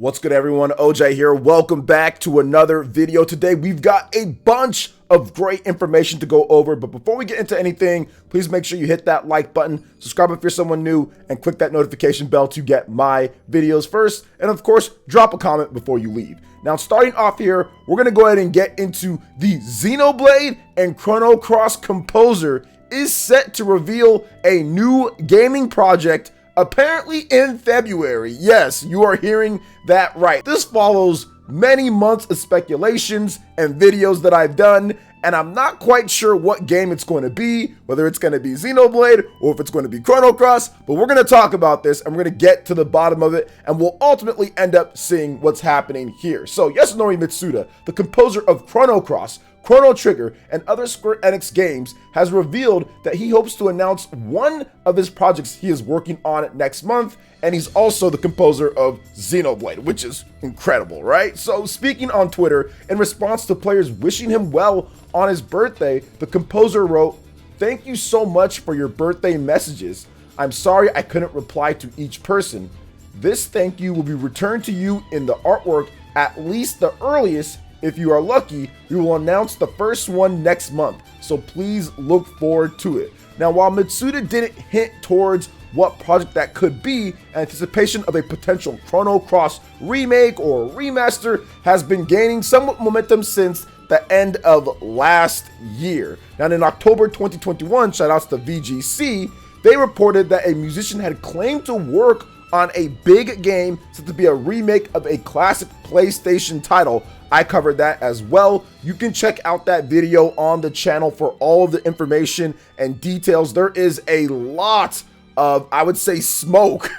What's good, everyone? OJ here. Welcome back to another video. Today we've got a bunch of great information to go over, but before we get into anything, please make sure you hit that like button, subscribe if you're someone new, and click that notification bell to get my videos first, and of course drop a comment before you leave. Now, starting off here, we're going to go ahead and get into the Xenoblade and Chrono Cross composer is set to reveal a new gaming project apparently in February. Yes, you are hearing that right. This follows many months of speculations and videos that I've done, and I'm not quite sure what game it's going to be, whether it's going to be Xenoblade or if it's going to be Chrono Cross, but we're going to talk about this and we're going to get to the bottom of it, and we'll ultimately end up seeing what's happening here. So Yasunori Mitsuda, the composer of Chrono Cross, Chrono Trigger, and other Square Enix games, has revealed that he hopes to announce one of his projects he is working on next month, and he's also the composer of Xenoblade, which is incredible, right? So speaking on Twitter, in response to players wishing him well on his birthday, the composer wrote, "Thank you so much for your birthday messages. I'm sorry I couldn't reply to each person. This thank you will be returned to you in the artwork at least the earliest. If you are lucky, we will announce the first one next month, so please look forward to it." Now, while Mitsuda didn't hint towards what project that could be, anticipation of a potential Chrono Cross remake or remaster has been gaining somewhat momentum since the end of last year. Now, in October 2021, shoutouts to VGC, they reported that a musician had claimed to work on a big game set to be a remake of a classic PlayStation title. I covered that as well. You can check out that video on the channel for all of the information and details. There is a lot of, I would say, smoke.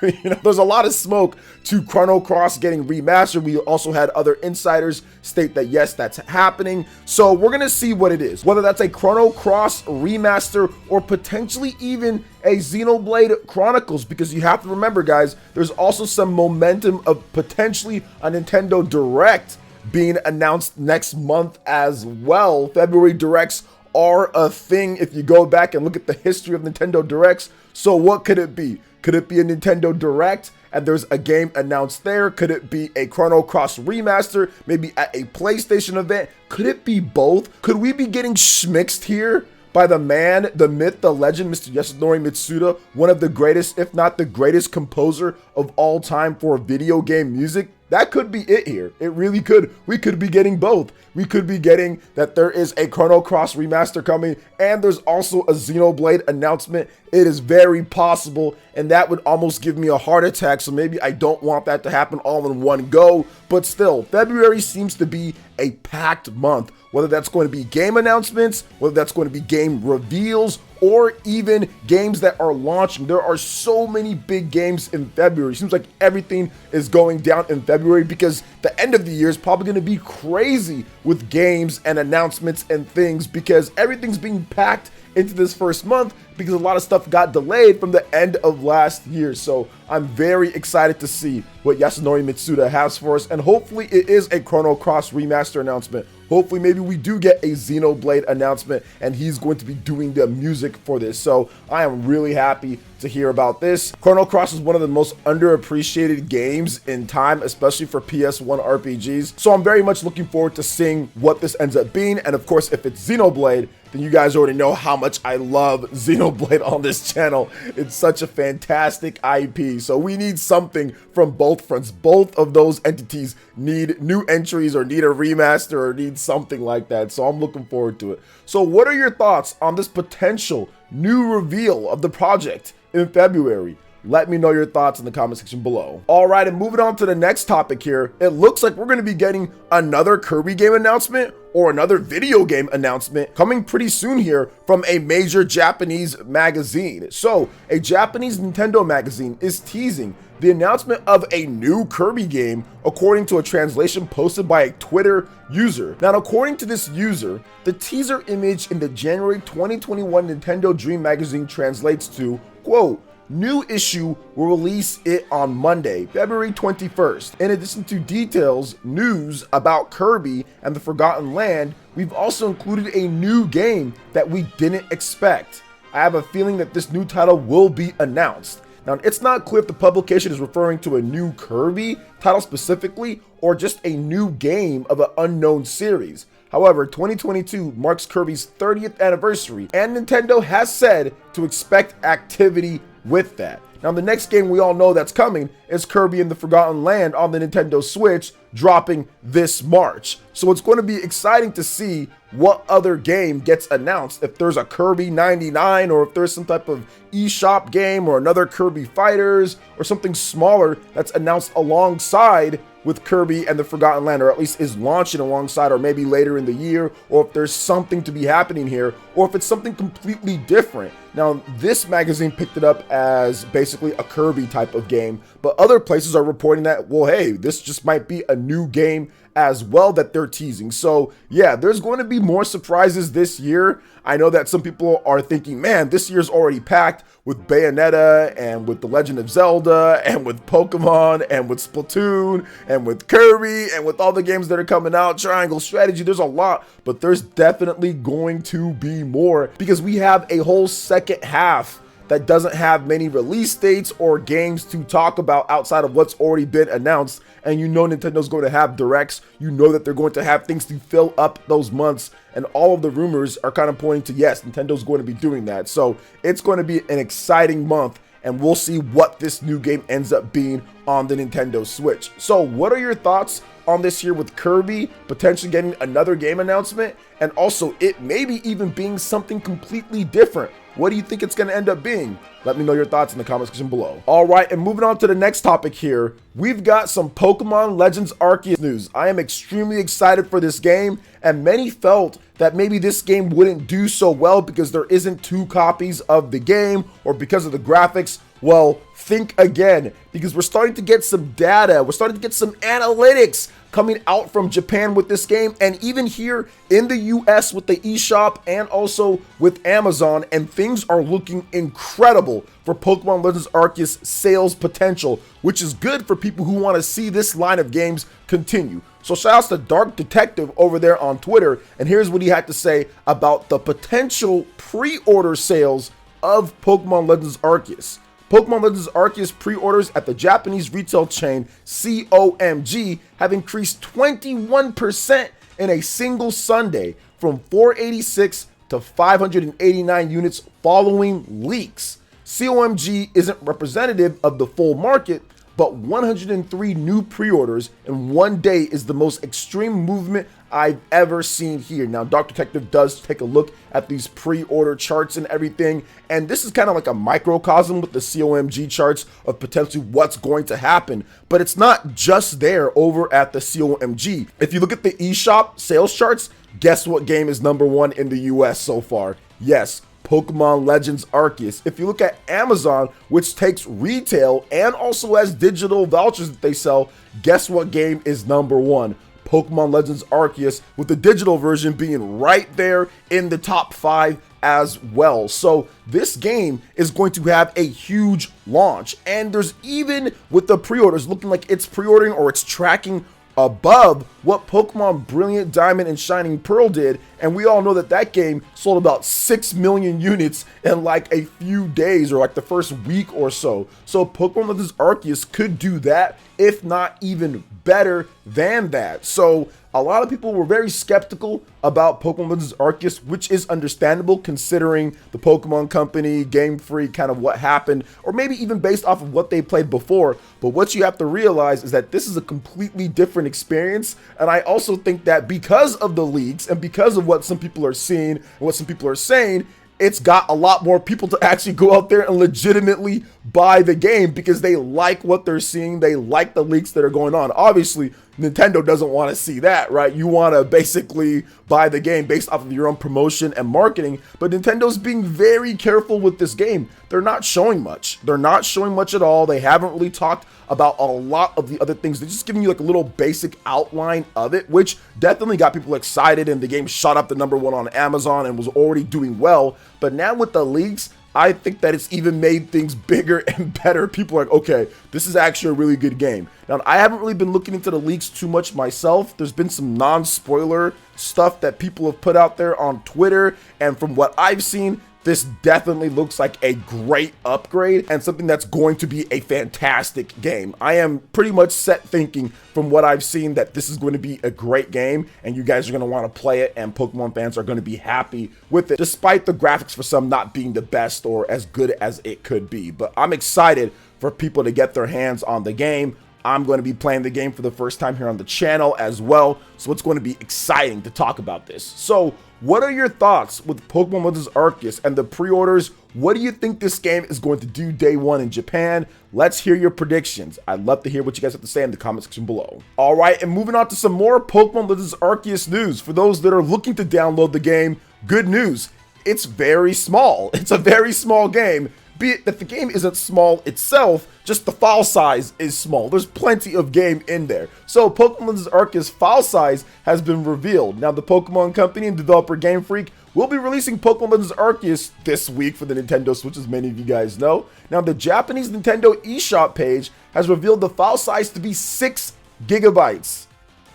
There's a lot of smoke to Chrono Cross getting remastered. We also had other insiders state that yes, that's happening. So we're gonna see what it is, whether that's a Chrono Cross remaster or potentially even a Xenoblade Chronicles, because you have to remember, guys, there's also some momentum of potentially a Nintendo Direct being announced next month as well. February Directs are a thing if you go back and look at the history of Nintendo Directs. So what could it be? Could it be a Nintendo Direct and there's a game announced there? Could it be a Chrono Cross remaster, maybe at a PlayStation event? Could it be both? Could we be getting schmixed here by the man, the myth, the legend, Mr. Yasunori Mitsuda, one of the greatest, if not the greatest composer of all time for video game music? That could be it here. It really could. We could be getting both. We could be getting that there is a Chrono Cross remaster coming and there's also a Xenoblade announcement. It is very possible, and that would almost give me a heart attack, so maybe I don't want that to happen all in one go. But still, February seems to be a packed month, whether that's going to be game announcements, whether that's going to be game reveals, or even games that are launching. There are so many big games in February. It seems like everything is going down in February because the end of the year is probably going to be crazy with games and announcements and things, because everything's being packed into this first month because a lot of stuff got delayed from the end of last year. So I'm very excited to see what Yasunori Mitsuda has for us, and hopefully it is a Chrono Cross remaster announcement. Hopefully maybe we do get a Xenoblade announcement and he's going to be doing the music for this. So I am really happy to hear about this. Chrono Cross is one of the most underappreciated games in time, especially for PS1 RPGs. So I'm very much looking forward to seeing what this ends up being. And of course, if it's Xenoblade, then you guys already know how much I love Xenoblade on this channel. It's such a fantastic IP. So we need something from both fronts. Both of those entities need new entries or need a remaster or need something like that. So I'm looking forward to it. So what are your thoughts on this potential new reveal of the project in February? Let me know your thoughts in the comment section below. All right, and moving on to the next topic here, it looks like we're going to be getting another Kirby game announcement or another video game announcement coming pretty soon here from a major Japanese magazine. So a Japanese Nintendo magazine is teasing the announcement of a new Kirby game, according to a translation posted by a Twitter user. Now, according to this user, the teaser image in the January 2021 Nintendo Dream magazine translates to, quote, "New issue will release it on Monday, February 21st. In addition to details, news about Kirby and the Forgotten Land, we've also included a new game that we didn't expect. I have a feeling that this new title will be announced. Now, it's not clear if the publication is referring to a new Kirby title specifically, or just a new game of an unknown series. However, 2022 marks Kirby's 30th anniversary, and Nintendo has said to expect activity with that. Now, the next game we all know that's coming is Kirby and the Forgotten Land on the Nintendo Switch, dropping this March. So it's going to be exciting to see what other game gets announced, if there's a Kirby 99, or if there's some type of eShop game or another Kirby Fighters or something smaller that's announced alongside with Kirby and the Forgotten Land, or at least is launching alongside, or maybe later in the year, or if there's something to be happening here, or if it's something completely different. Now, this magazine picked it up as basically a Kirby type of game, but other places are reporting that, well, hey, this just might be a new game as well that they're teasing. So yeah, there's going to be more surprises this year. I know that some people are thinking, man, this year's already packed with Bayonetta and with The Legend of Zelda and with Pokemon and with Splatoon and with Kirby and with all the games that are coming out, Triangle Strategy. There's a lot, but there's definitely going to be more, because we have a whole second half that doesn't have many release dates or games to talk about outside of what's already been announced. And you know Nintendo's going to have directs, you know that they're going to have things to fill up those months, and all of the rumors are kind of pointing to, yes, Nintendo's going to be doing that. So it's going to be an exciting month, and we'll see what this new game ends up being on the Nintendo Switch. So what are your thoughts on this year with Kirby potentially getting another game announcement, and also it maybe even being something completely different? What do you think it's going to end up being? Let me know your thoughts in the comment section below. All right, and moving on to the next topic here, we've got some Pokemon Legends Arceus news. I am extremely excited for this game, and many felt that maybe this game wouldn't do so well because there isn't 2 copies of the game, or because of the graphics. Well, think again, because we're starting to get some data, we're starting to get some analytics coming out from Japan with this game, and even here in the US with the eShop and also with Amazon, and things are looking incredible for Pokemon Legends Arceus sales potential, which is good for people who want to see this line of games continue. So shout outs to Dark Detective over there on Twitter, and here's what he had to say about the potential pre-order sales of Pokemon Legends Arceus. Pokemon Legends Arceus pre-orders at the Japanese retail chain COMG have increased 21% in a single Sunday, from 486 to 589 units following leaks. COMG isn't representative of the full market, but 103 new pre-orders in one day is the most extreme movement I've ever seen here. Now, Dark Detective does take a look at these pre-order charts and everything, and this is kind of like a microcosm with the COMG charts of potentially what's going to happen, but it's not just there over at the COMG. If you look at the eShop sales charts, guess what game is #1 in the US so far? Yes, Pokemon Legends Arceus. If you look at Amazon, which takes retail and also has digital vouchers that they sell, guess what game is #1? Pokemon Legends Arceus, with the digital version being right there in the top 5 as well. So this game is going to have a huge launch, and there's, even with the pre-orders, looking like it's pre-ordering or it's tracking above what Pokemon Brilliant Diamond and Shining Pearl did, and we all know that that game sold about 6 million units in like a few days, or like the first week or so. So Pokemon Legends Arceus could do that, if not even better than that. So a lot of people were very skeptical about Pokemon Legends Arceus, which is understandable considering the Pokemon Company, Game Freak, kind of what happened, or maybe even based off of what they played before. But what you have to realize is that this is a completely different experience, and I also think that because of the leaks and because of what some people are seeing and what some people are saying, it's got a lot more people to actually go out there and legitimately buy the game because they like what they're seeing. They like the leaks that are going on. Obviously, Nintendo doesn't want to see that, right? You want to basically buy the game based off of your own promotion and marketing, but Nintendo's being very careful with this game. They're not showing much. They're not showing much at all. They haven't really talked about a lot of the other things. They're just giving you like a little basic outline of it, which definitely got people excited, and the game shot up to #1 on Amazon and was already doing well. But now with the leaks, I think that it's even made things bigger and better. People are like, okay, this is actually a really good game. Now, I haven't really been looking into the leaks too much myself. There's been some non-spoiler stuff that people have put out there on Twitter, and from what I've seen, this definitely looks like a great upgrade and something that's going to be a fantastic game. I am pretty much set thinking from what I've seen that this is going to be a great game and you guys are going to want to play it, and Pokemon fans are going to be happy with it, despite the graphics for some not being the best or as good as it could be. But I'm excited for people to get their hands on the game. I'm going to be playing the game for the first time here on the channel as well, so it's going to be exciting to talk about this. So what are your thoughts with Pokemon Legends Arceus and the pre-orders? What do you think this game is going to do day one in Japan? Let's hear your predictions. I'd love to hear what you guys have to say in the comment section below. All right, and moving on to some more Pokemon Legends Arceus news. For those that are looking to download the game, good news. It's very small. It's a very small game. Be it that the game isn't small itself, just the file size is small. There's plenty of game in there. So Pokemon Legends Arceus file size has been revealed. Now the Pokemon Company and developer Game Freak will be releasing Pokemon Legends Arceus this week for the Nintendo Switch, as many of you guys know. Now the Japanese Nintendo eShop page has revealed the file size to be 6 gigabytes.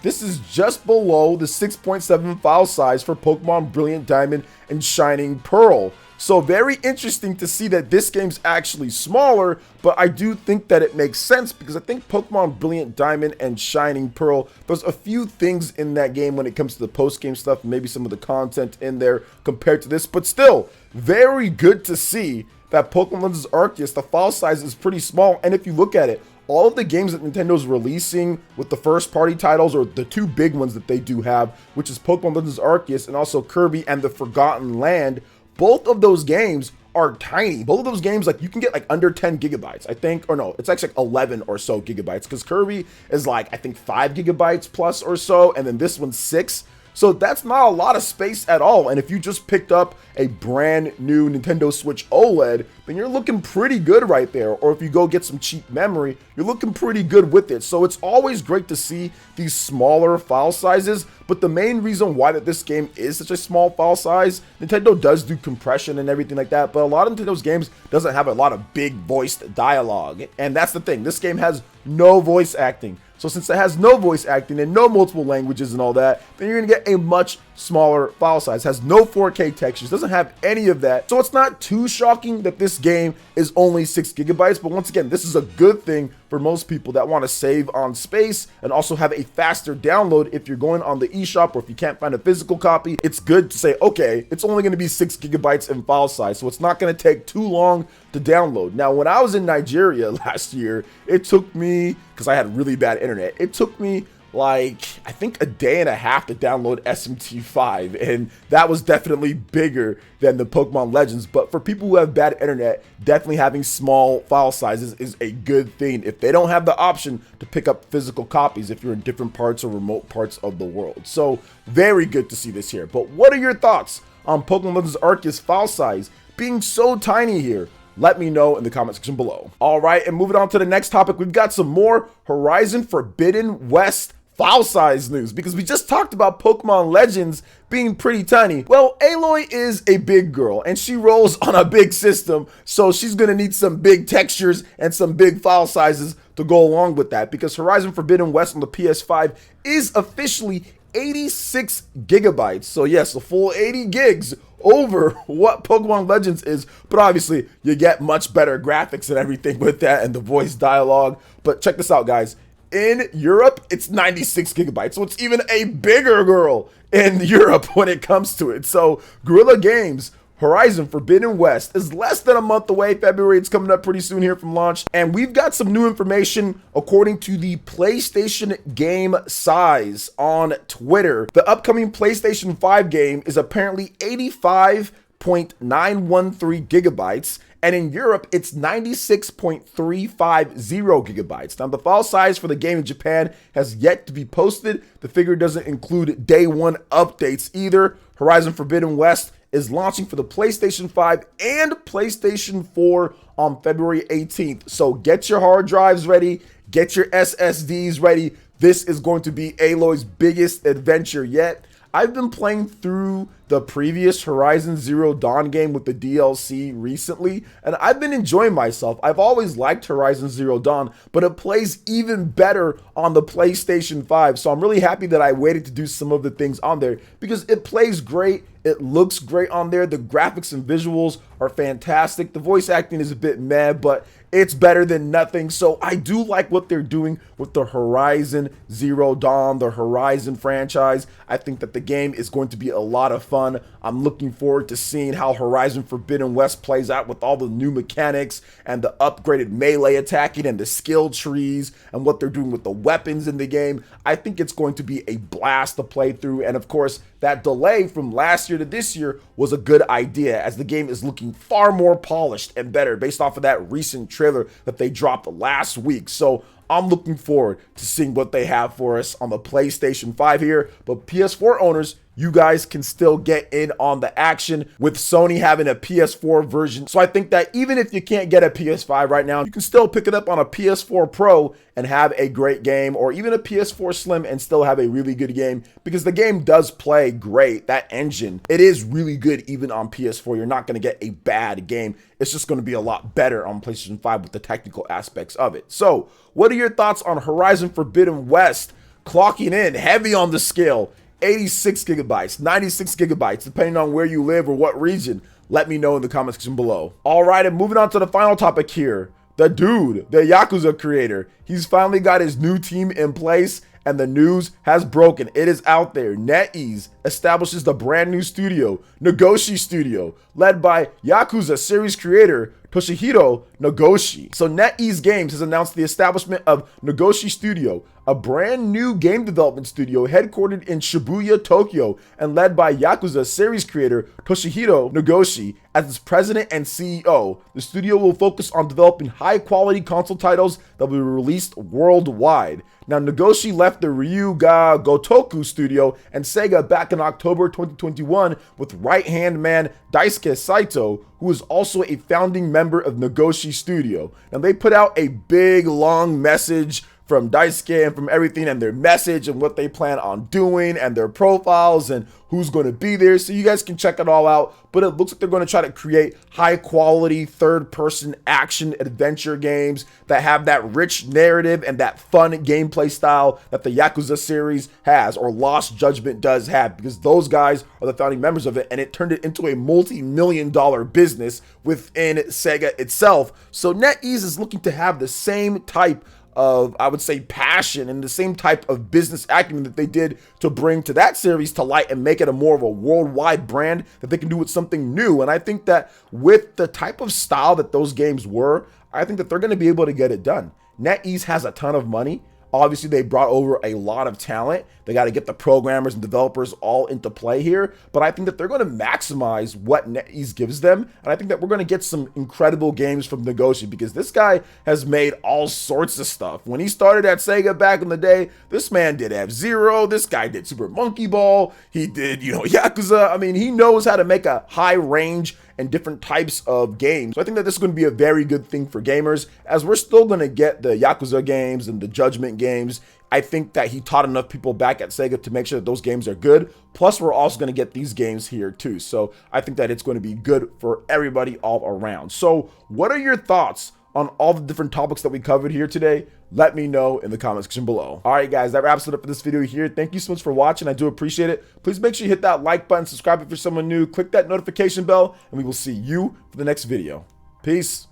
This is just below the 6.7 file size for Pokemon Brilliant Diamond and Shining Pearl. So very interesting to see that this game's actually smaller, but I do think that it makes sense because I think Pokemon Brilliant Diamond and Shining Pearl, there's a few things in that game when it comes to the post-game stuff, maybe some of the content in there compared to this, but still, very good to see that Pokemon Legends Arceus, the file size is pretty small, and if you look at it, all of the games that Nintendo's releasing with the first-party titles, or the two big ones that they do have, which is Pokemon Legends Arceus and also Kirby and the Forgotten Land, both of those games are tiny. Both of those games, like, you can get like under 10 gigabytes, I think, or no, it's actually like 11 or so gigabytes, because Kirby is like, I think 5 gigabytes plus or so, and then this one's 6. So that's not a lot of space at all. And if you just picked up a brand new Nintendo Switch OLED, then you're looking pretty good right there. Or if you go get some cheap memory, you're looking pretty good with it. So it's always great to see these smaller file sizes. But the main reason why that this game is such a small file size, Nintendo does do compression and everything like that, but a lot of Nintendo's games doesn't have a lot of big voiced dialogue. And that's the thing, this game has no voice acting. So since it has no voice acting and no multiple languages and all that, then you're gonna get a much smaller file size. It has no 4K textures, doesn't have any of that. So it's not too shocking that this game is only 6 gigabytes, but once again, this is a good thing for most people that want to save on space and also have a faster download. If you're going on the eShop or if you can't find a physical copy, it's good to say, okay, it's only going to be 6 gigabytes in file size, so it's not going to take too long to download. Now, when I was in Nigeria last year, it took me, because I had really bad internet, it took me like, I think a day and a half to download SMT5, and that was definitely bigger than the Pokemon Legends. But for people who have bad internet, definitely having small file sizes is a good thing if they don't have the option to pick up physical copies if you're in different parts or remote parts of the world. So very good to see this here. But what are your thoughts on Pokemon Legends Arceus file size being so tiny here? Let me know in the comment section below. All right, and moving on to the next topic, we've got some more Horizon Forbidden West file size news, because we just talked about Pokemon Legends being pretty tiny. Well, Aloy is a big girl and she rolls on a big system, so she's gonna need some big textures and some big file sizes to go along with that, because Horizon Forbidden West on the PS5 is officially 86 gigabytes. So yes, a full 80 gigs over what Pokemon Legends is, but obviously you get much better graphics and everything with that and the voice dialogue. But check this out, guys. In Europe, it's 96 gigabytes, so it's even a bigger girl in Europe when it comes to it. So Guerrilla Games Horizon Forbidden West is less than a month away. February, it's coming up pretty soon here from launch. And we've got some new information according to the PlayStation game size on Twitter. The upcoming PlayStation 5 game is apparently 85.913 gigabytes. And in Europe, it's 96.350 gigabytes. Now, the file size for the game in Japan has yet to be posted. The figure doesn't include day one updates either. Horizon Forbidden West is launching for the PlayStation 5 and PlayStation 4 on February 18th. So get your hard drives ready, get your SSDs ready. This is going to be Aloy's biggest adventure yet. I've been playing through the previous Horizon Zero Dawn game with the DLC recently, and I've been enjoying myself. I've always liked Horizon Zero Dawn, but it plays even better on the PlayStation 5, so I'm really happy that I waited to do some of the things on there because it plays great. It looks great on there. The graphics and visuals are fantastic. The voice acting is a bit meh, but it's better than nothing. So I do like what they're doing with the Horizon Zero Dawn, the Horizon franchise. I think that the game is going to be a lot of fun. I'm looking forward to seeing how Horizon Forbidden West plays out with all the new mechanics and the upgraded melee attacking and the skill trees and what they're doing with the weapons in the game. I think it's going to be a blast to play through. And of course, that delay from last year to this year was a good idea, as the game is looking far more polished and better based off of that recent trailer that they dropped last week. So I'm looking forward to seeing what they have for us on the PlayStation 5 here. But PS4 owners, you guys can still get in on the action with Sony having a PS4 version. So I think that even if you can't get a PS5 right now, you can still pick it up on a PS4 Pro and have a great game, or even a PS4 Slim and still have a really good game, because the game does play great. That engine, it is really good even on PS4. You're not going to get a bad game. It's just going to be a lot better on PlayStation 5 with the technical aspects of it. So what are your thoughts on Horizon Forbidden West clocking in heavy on the scale? 86 gigabytes, 96 gigabytes, depending on where you live or what region. Let me know in the comment section below. All right, and moving on to the final topic here. The dude, the Yakuza creator, he's finally got his new team in place, and the news has broken. It is out there. NetEase establishes the brand new studio, Nagoshi Studio, led by Yakuza series creator Toshihiro Nagoshi. So NetEase Games has announced the establishment of Nagoshi Studio, a brand new game development studio headquartered in Shibuya, Tokyo, and led by Yakuza series creator Toshihiro Nagoshi as its president and CEO. The studio will focus on developing high-quality console titles that will be released worldwide. Now, Nagoshi left the Ryuga Gotoku studio and Sega back in October 2021 with right-hand man Daisuke Saito, who is also a founding member of Nagoshi Studio. Now, they put out a big, long message from Daisuke and from everything, and their message and what they plan on doing and their profiles and who's going to be there. So you guys can check it all out. But it looks like they're going to try to create high quality third-person action adventure games that have that rich narrative and that fun gameplay style that the Yakuza series has, or Lost Judgment does have, because those guys are the founding members of it, and it turned it into a multi-million-dollar business within Sega itself. So NetEase is looking to have the same type of, I would say, passion and the same type of business acumen that they did to bring to that series to light and make it a more of a worldwide brand that they can do with something new. And I think that with the type of style that those games were, I think that they're going to be able to get it done. NetEase has a ton of money. Obviously, they brought over a lot of talent. They got to get the programmers and developers all into play here. But I think that they're going to maximize what NetEase gives them. And I think that we're going to get some incredible games from Nagoshi, because this guy has made all sorts of stuff. When he started at Sega back in the day, this man did F-Zero. This guy did Super Monkey Ball. He did, Yakuza. I mean, he knows how to make a high range and different types of games. So I think that this is going to be a very good thing for gamers, as we're still going to get the Yakuza games and the Judgment games. I think that he taught enough people back at Sega to make sure that those games are good. Plus, we're also going to get these games here too. So I think that it's going to be good for everybody all around. So what are your thoughts on all the different topics that we covered here today? Let me know in the comment section below. All right, guys, that wraps it up for this video here. Thank you so much for watching. I do appreciate it. Please make sure you hit that like button, subscribe if you're someone new, click that notification bell, and we will see you for the next video. Peace.